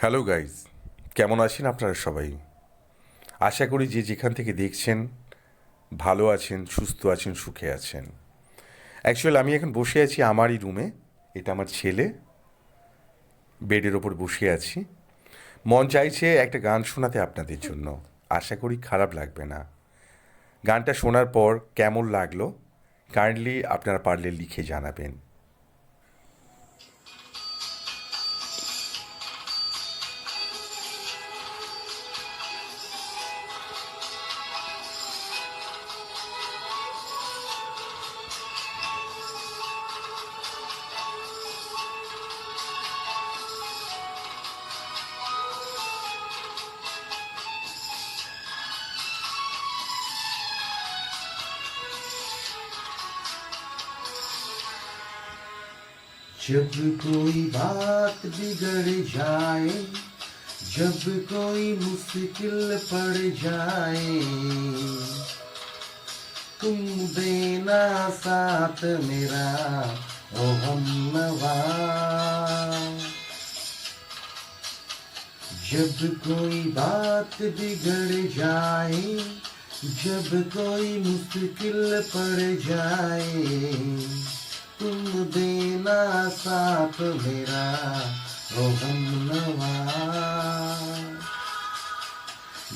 Hello guys, কেমন আছেন আপনারা সবাই? আশা করি যে যেখান থেকে দেখছেন ভালো আছেন, সুস্থ আছেন, সুখে আছেন। অ্যাকচুয়ালি আমি এখন বসে আছি আমারই রুমে। এটা আমার ছেলে, বেডের ওপর বসে আছি। মন চাইছে একটা গান শোনাতে আপনাদের জন্য। আশা করি খারাপ লাগবে না। গানটা শোনার পর কেমন লাগলো কাইন্ডলি আপনারা পারলে লিখে জানাবেন। जब कोई बात बिगड़ जाए, जब कोई मुश्किल पड़ जाए, तुम देना साथ मेरा ओ हमनवा। जब कोई बात बिगड़ जाए, जब कोई मुश्किल पड़ जाए, तुम देना साथ मेरा ओ हमनवा।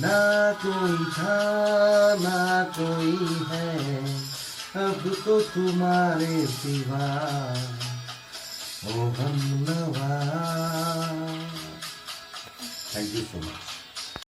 ना कोई था ना कोई है, अब तो तुम्हारे सिवा ओ हमनवा। Thank you so much.